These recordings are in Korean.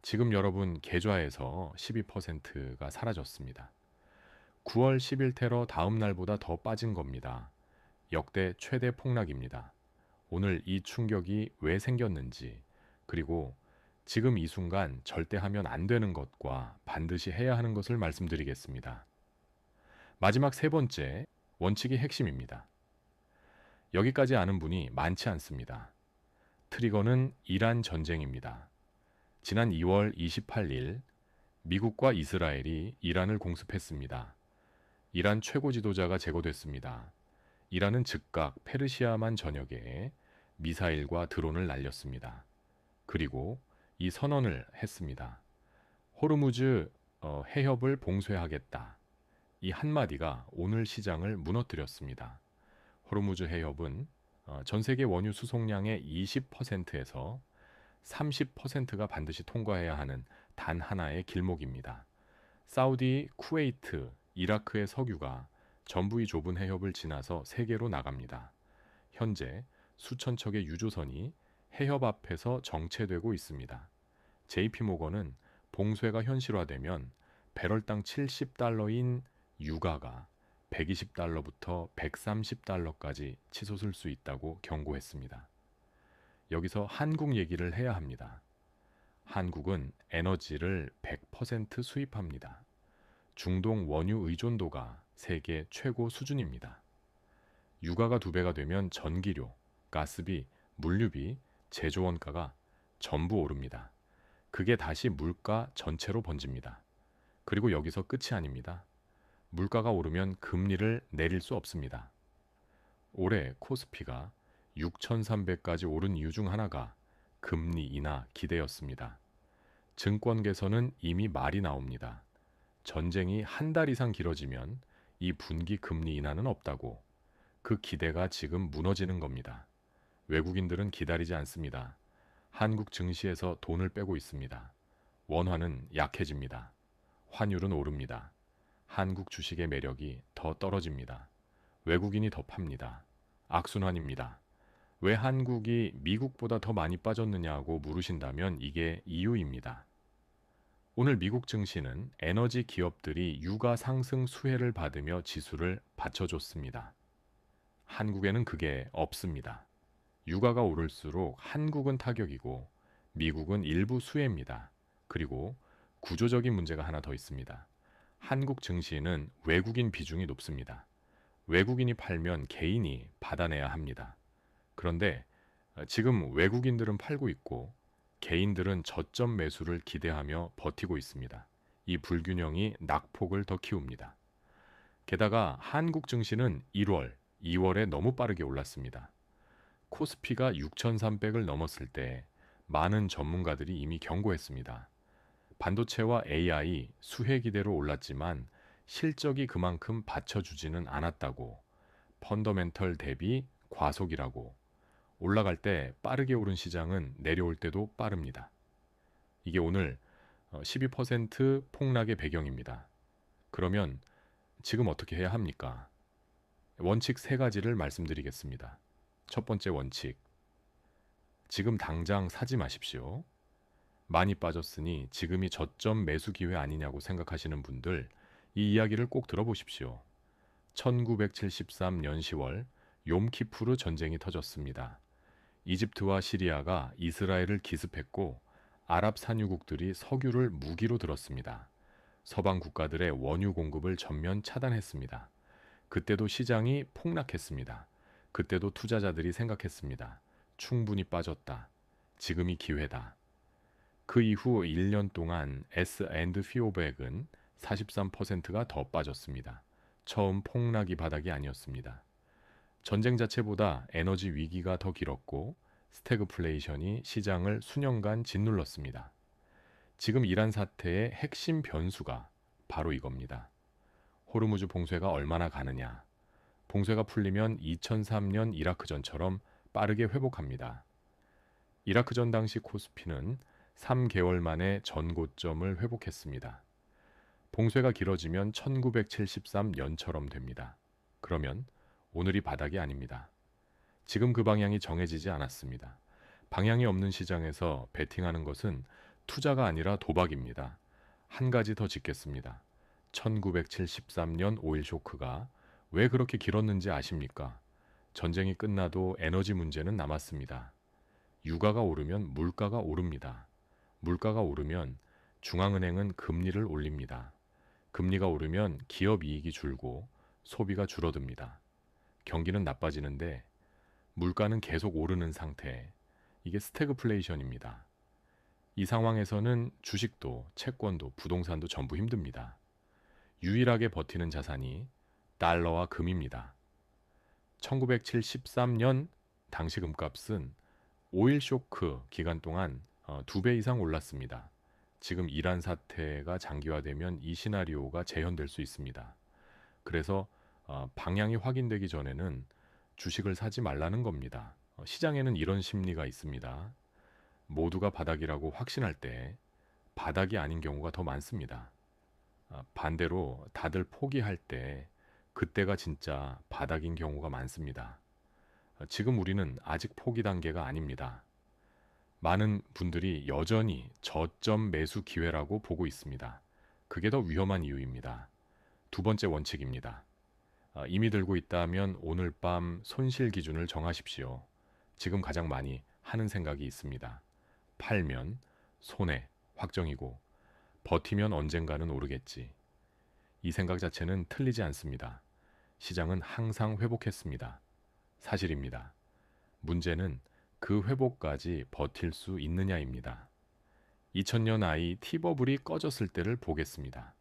지금 여러분 계좌에서 12%가 사라졌습니다. 9월 10일 테러 다음 날보다 더 빠진 겁니다. 역대 최대 폭락입니다. 오늘 이 충격이 왜 생겼는지, 그리고 지금 이 순간 절대 하면 안 되는 것과 반드시 해야 하는 것을 말씀드리겠습니다. 마지막 세 번째, 원칙이 핵심입니다. 여기까지 아는 분이 많지 않습니다. 트리거는 이란 전쟁입니다. 지난 2월 28일 미국과 이스라엘이 이란을 공습했습니다. 이란 최고 지도자가 제거됐습니다. 이란은 즉각 페르시아만 전역에 미사일과 드론을 날렸습니다. 그리고 이 선언을 했습니다. 호르무즈 해협을 봉쇄하겠다. 이 한마디가 오늘 시장을 무너뜨렸습니다. 호르무즈 해협은 전 세계 원유 수송량의 20%에서 30%가 반드시 통과해야 하는 단 하나의 길목입니다. 사우디, 쿠웨이트, 이라크의 석유가 전부 이 좁은 해협을 지나서 세계로 나갑니다. 현재 수천 척의 유조선이 해협 앞에서 정체되고 있습니다. JP모건은 봉쇄가 현실화되면 배럴당 70달러인 유가가 120달러부터 130달러까지 치솟을 수 있다고 경고했습니다. 여기서 한국 얘기를 해야 합니다. 한국은 에너지를 100% 수입합니다. 중동 원유 의존도가 세계 최고 수준입니다. 유가가 2배가 되면 전기료, 가스비, 물류비, 제조 원가가 전부 오릅니다. 그게 다시 물가 전체로 번집니다. 그리고 여기서 끝이 아닙니다. 물가가 오르면 금리를 내릴 수 없습니다. 올해 코스피가 6,300까지 오른 이유 중 하나가 금리 인하 기대였습니다. 증권계에서는 이미 말이 나옵니다. 전쟁이 한 달 이상 길어지면 이 분기 금리 인하는 없다고. 그 기대가 지금 무너지는 겁니다. 외국인들은 기다리지 않습니다. 한국 증시에서 돈을 빼고 있습니다. 원화는 약해집니다. 환율은 오릅니다. 한국 주식의 매력이 더 떨어집니다. 외국인이 더 팝니다. 악순환입니다. 왜 한국이 미국보다 더 많이 빠졌느냐고 물으신다면 이게 이유입니다. 오늘 미국 증시는 에너지 기업들이 유가 상승 수혜를 받으며 지수를 받쳐줬습니다. 한국에는 그게 없습니다. 유가가 오를수록 한국은 타격이고 미국은 일부 수혜입니다. 그리고 구조적인 문제가 하나 더 있습니다. 한국 증시는 외국인 비중이 높습니다. 외국인이 팔면 개인이 받아내야 합니다. 그런데 지금 외국인들은 팔고 있고 개인들은 저점 매수를 기대하며 버티고 있습니다. 이 불균형이 낙폭을 더 키웁니다. 게다가 한국 증시는 1월, 2월에 너무 빠르게 올랐습니다. 코스피가 6,300을 넘었을 때 많은 전문가들이 이미 경고했습니다. 반도체와 AI 수혜 기대로 올랐지만 실적이 그만큼 받쳐주지는 않았다고, 펀더멘털 대비 과속이라고, 올라갈 때 빠르게 오른 시장은 내려올 때도 빠릅니다. 이게 오늘 12% 폭락의 배경입니다. 그러면 지금 어떻게 해야 합니까? 원칙 3가지를 말씀드리겠습니다. 첫 번째 원칙, 지금 당장 사지 마십시오. 많이 빠졌으니 지금이 저점 매수 기회 아니냐고 생각하시는 분들, 이 이야기를 꼭 들어보십시오. 1973년 10월 욤키푸르 전쟁이 터졌습니다. 이집트와 시리아가 이스라엘을 기습했고 아랍 산유국들이 석유를 무기로 들었습니다. 서방 국가들의 원유 공급을 전면 차단했습니다. 그때도 시장이 폭락했습니다. 그때도 투자자들이 생각했습니다. 충분히 빠졌다. 지금이 기회다. 그 이후 1년 동안 S&P500은 43%가 더 빠졌습니다. 처음 폭락이 바닥이 아니었습니다. 전쟁 자체보다 에너지 위기가 더 길었고 스태그플레이션이 시장을 수년간 짓눌렀습니다. 지금 이란 사태의 핵심 변수가 바로 이겁니다. 호르무즈 봉쇄가 얼마나 가느냐. 봉쇄가 풀리면 2003년 이라크전처럼 빠르게 회복합니다. 이라크전 당시 코스피는 3개월 만에 전고점을 회복했습니다. 봉쇄가 길어지면 1973년처럼 됩니다. 그러면 오늘이 바닥이 아닙니다. 지금 그 방향이 정해지지 않았습니다. 방향이 없는 시장에서 베팅하는 것은 투자가 아니라 도박입니다. 한 가지 더 짚겠습니다. 1973년 오일 쇼크가 왜 그렇게 길었는지 아십니까? 전쟁이 끝나도 에너지 문제는 남았습니다. 유가가 오르면 물가가 오릅니다. 물가가 오르면 중앙은행은 금리를 올립니다. 금리가 오르면 기업 이익이 줄고 소비가 줄어듭니다. 경기는 나빠지는데 물가는 계속 오르는 상태. 이게 스태그플레이션입니다. 이 상황에서는 주식도, 채권도, 부동산도 전부 힘듭니다. 유일하게 버티는 자산이 달러와 금입니다. 1973년 당시 금값은 오일 쇼크 기간 동안 2배 이상 올랐습니다. 지금 이란 사태가 장기화되면 이 시나리오가 재현될 수 있습니다. 그래서 방향이 확인되기 전에는 주식을 사지 말라는 겁니다. 시장에는 이런 심리가 있습니다. 모두가 바닥이라고 확신할 때 바닥이 아닌 경우가 더 많습니다. 반대로 다들 포기할 때 그때가 진짜 바닥인 경우가 많습니다. 지금 우리는 아직 포기 단계가 아닙니다. 많은 분들이 여전히 저점 매수 기회라고 보고 있습니다. 그게 더 위험한 이유입니다. 두 번째 원칙입니다. 이미 들고 있다면 오늘 밤 손실 기준을 정하십시오. 지금 가장 많이 하는 생각이 있습니다. 팔면 손해, 확정이고 버티면 언젠가는 오르겠지. 이 생각 자체는 틀리지 않습니다. 시장은 항상 회복했습니다. 사실입니다. 문제는 그 회복까지 버틸 수 있느냐입니다. 2000년 아이 T버블이 꺼졌을 때를 보겠습니다.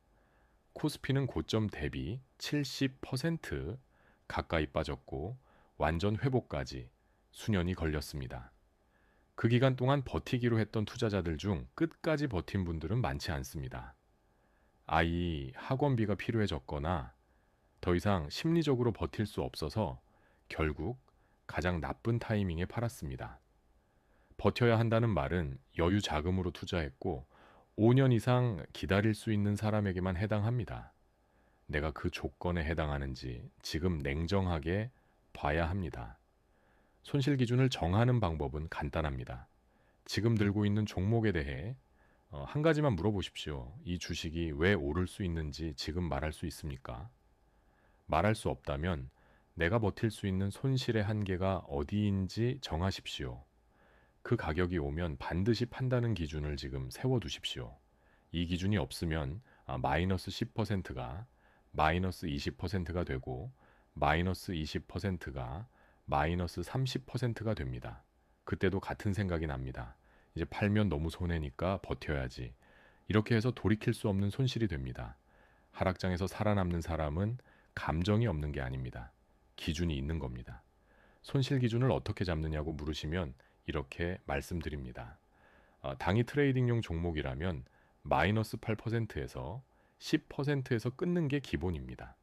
코스피는 고점 대비 70% 가까이 빠졌고 완전 회복까지 수년이 걸렸습니다. 그 기간 동안 버티기로 했던 투자자들 중 끝까지 버틴 분들은 많지 않습니다. 아이 학원비가 필요해졌거나 더 이상 심리적으로 버틸 수 없어서 결국 가장 나쁜 타이밍에 팔았습니다. 버텨야 한다는 말은 여유 자금으로 투자했고 5년 이상 기다릴 수 있는 사람에게만 해당합니다. 내가 그 조건에 해당하는지 지금 냉정하게 봐야 합니다. 손실 기준을 정하는 방법은 간단합니다. 지금 들고 있는 종목에 대해 한 가지만 물어보십시오. 이 주식이 왜 오를 수 있는지 지금 말할 수 있습니까? 말할 수 없다면 내가 버틸 수 있는 손실의 한계가 어디인지 정하십시오. 그 가격이 오면 반드시 판다는 기준을 지금 세워두십시오. 이 기준이 없으면 마이너스 10%가 마이너스 20%가 되고 마이너스 20%가 마이너스 30%가 됩니다. 그때도 같은 생각이 납니다. 이제 팔면 너무 손해니까 버텨야지. 이렇게 해서 돌이킬 수 없는 손실이 됩니다. 하락장에서 살아남는 사람은 감정이 없는 게 아닙니다. 기준이 있는 겁니다. 손실 기준을 어떻게 잡느냐고 물으시면 이렇게 말씀드립니다. 당이 트레이딩용 종목이라면 마이너스 8%에서 10%에서 끊는 게 기본입니다.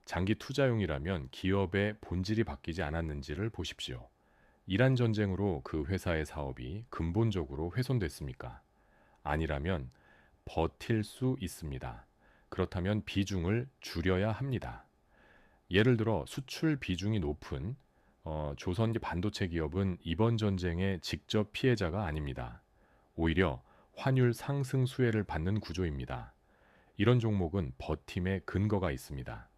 장기 투자용이라면 기업의 본질이 바뀌지 않았는지를 보십시오. 이란 전쟁으로 그 회사의 사업이 근본적으로 훼손됐습니까? 아니라면 버틸 수 있습니다. 그렇다면 비중을 줄여야 합니다. 예를 들어 수출 비중이 높은 조선 반도체 기업은 이번 전쟁의 직접 피해자가 아닙니다. 오히려 환율 상승 수혜를 받는 구조입니다. 이런 종목은 버팀의 근거가 있습니다.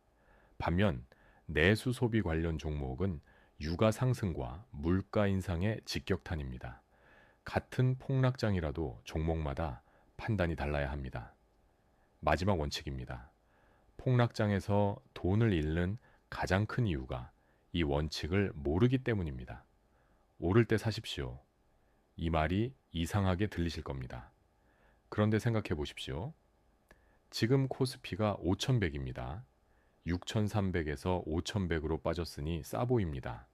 반면 내수 소비 관련 종목은 유가 상승과 물가 인상의 직격탄입니다. 같은 폭락장이라도 종목마다 판단이 달라야 합니다. 마지막 원칙입니다. 폭락장에서 돈을 잃는 가장 큰 이유가 이 원칙을 모르기 때문입니다. 오를 때 사십시오. 이 말이 이상하게 들리실 겁니다. 그런데 생각해 보십시오. 지금 코스피가 5100입니다. 6300에서 5100으로 빠졌으니 싸 보입니다.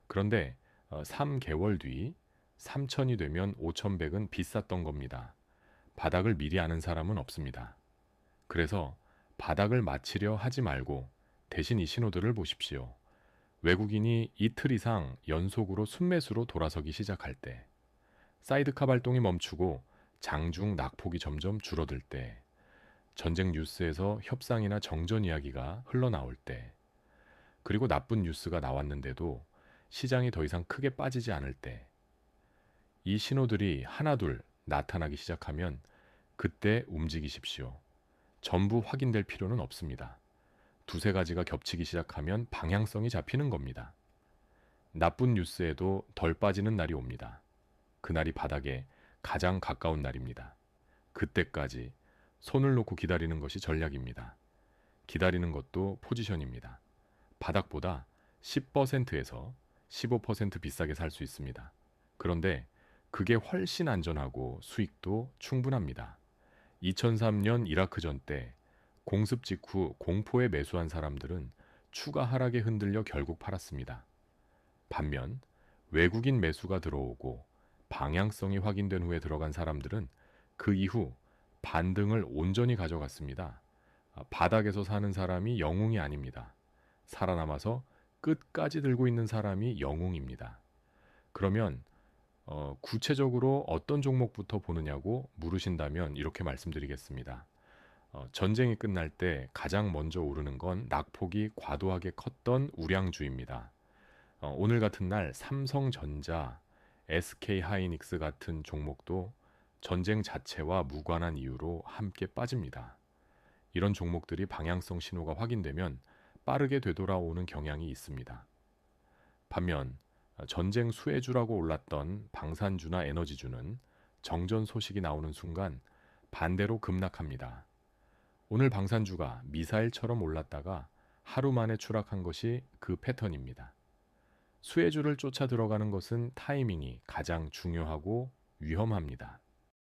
그런데 3개월 뒤 3000이 되면 5100은 비쌌던 겁니다. 바닥을 미리 아는 사람은 없습니다. 그래서 바닥을 맞히려 하지 말고 대신 이 신호들을 보십시오. 외국인이 이틀 이상 연속으로 순매수로 돌아서기 시작할 때, 사이드카 발동이 멈추고 장중 낙폭이 점점 줄어들 때, 전쟁 뉴스에서 협상이나 정전 이야기가 흘러나올 때, 그리고 나쁜 뉴스가 나왔는데도 시장이 더 이상 크게 빠지지 않을 때, 이 신호들이 하나둘 나타나기 시작하면 그때 움직이십시오. 전부 확인될 필요는 없습니다. 두세 가지가 겹치기 시작하면 방향성이 잡히는 겁니다. 나쁜 뉴스에도 덜 빠지는 날이 옵니다. 그날이 바닥에 가장 가까운 날입니다. 그때까지 손을 놓고 기다리는 것이 전략입니다. 기다리는 것도 포지션입니다. 바닥보다 10%에서 15% 비싸게 살 수 있습니다. 그런데 그게 훨씬 안전하고 수익도 충분합니다. 2003년 이라크전 때 공습 직후 공포에 매수한 사람들은 추가 하락에 흔들려 결국 팔았습니다. 반면 외국인 매수가 들어오고 방향성이 확인된 후에 들어간 사람들은 그 이후 반등을 온전히 가져갔습니다. 바닥에서 사는 사람이 영웅이 아닙니다. 살아남아서 끝까지 들고 있는 사람이 영웅입니다. 그러면 구체적으로 어떤 종목부터 보느냐고 물으신다면 이렇게 말씀드리겠습니다. 전쟁이 끝날 때 가장 먼저 오르는 건 낙폭이 과도하게 컸던 우량주입니다. 오늘 같은 날 삼성전자, SK하이닉스 같은 종목도 전쟁 자체와 무관한 이유로 함께 빠집니다. 이런 종목들이 방향성 신호가 확인되면 빠르게 되돌아오는 경향이 있습니다. 반면 전쟁 수혜주라고 올랐던 방산주나 에너지주는 정전 소식이 나오는 순간 반대로 급락합니다. 오늘 방산주가 미사일처럼 올랐다가 하루 만에 추락한 것이 그 패턴입니다. 수혜주를 쫓아 들어가는 것은 타이밍이 가장 중요하고 위험합니다.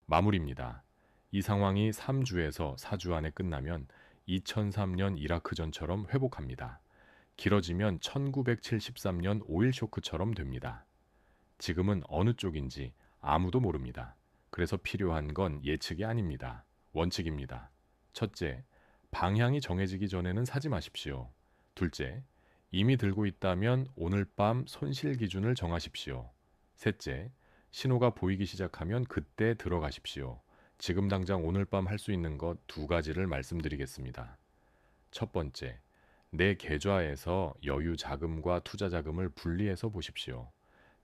마무리입니다. 이 상황이 3주에서 4주 안에 끝나면 2003년 이라크전처럼 회복합니다. 길어지면 1973년 오일 쇼크처럼 됩니다. 지금은 어느 쪽인지 아무도 모릅니다. 그래서 필요한 건 예측이 아닙니다. 원칙입니다. 첫째, 방향이 정해지기 전에는 사지 마십시오. 둘째, 이미 들고 있다면 오늘 밤 손실 기준을 정하십시오. 셋째, 신호가 보이기 시작하면 그때 들어가십시오. 지금 당장 오늘 밤 할 수 있는 것 두 가지를 말씀드리겠습니다. 첫 번째, 내 계좌에서 여유 자금과 투자 자금을 분리해서 보십시오.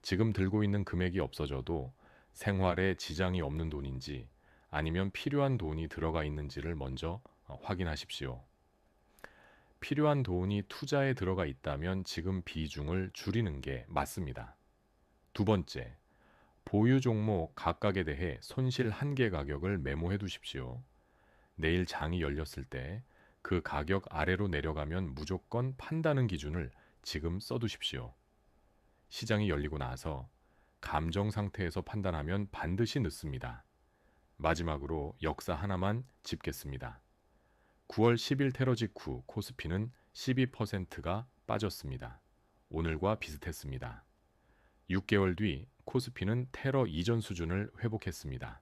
지금 들고 있는 금액이 없어져도 생활에 지장이 없는 돈인지 아니면 필요한 돈이 들어가 있는지를 먼저 확인하십시오. 필요한 돈이 투자에 들어가 있다면 지금 비중을 줄이는 게 맞습니다. 두 번째, 보유 종목 각각에 대해 손실 한계 가격을 메모해 두십시오. 내일 장이 열렸을 때 그 가격 아래로 내려가면 무조건 판다는 기준을 지금 써두십시오. 시장이 열리고 나서 감정 상태에서 판단하면 반드시 늦습니다. 마지막으로 역사 하나만 짚겠습니다. 9월 10일 테러 직후 코스피는 12%가 빠졌습니다. 오늘과 비슷했습니다. 6개월 뒤 코스피는 테러 이전 수준을 회복했습니다.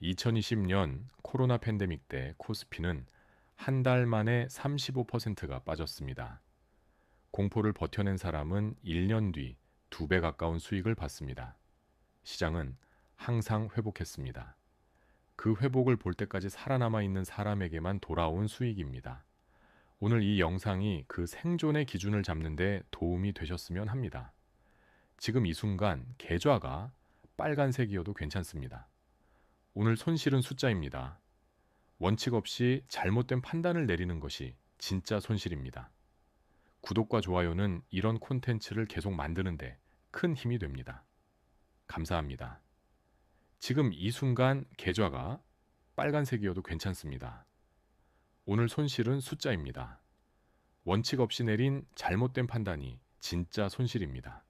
2020년 코로나 팬데믹 때 코스피는 한 달 만에 35%가 빠졌습니다. 공포를 버텨낸 사람은 1년 뒤 2배 가까운 수익을 받습니다. 시장은 항상 회복했습니다. 그 회복을 볼 때까지 살아남아 있는 사람에게만 돌아온 수익입니다. 오늘 이 영상이 그 생존의 기준을 잡는 데 도움이 되셨으면 합니다. 지금 이 순간 계좌가 빨간색이어도 괜찮습니다. 오늘 손실은 숫자입니다. 원칙 없이 잘못된 판단을 내리는 것이 진짜 손실입니다. 구독과 좋아요는 이런 콘텐츠를 계속 만드는데 큰 힘이 됩니다. 감사합니다. 지금 이 순간 계좌가 빨간색이어도 괜찮습니다. 오늘 손실은 숫자입니다. 원칙 없이 내린 잘못된 판단이 진짜 손실입니다.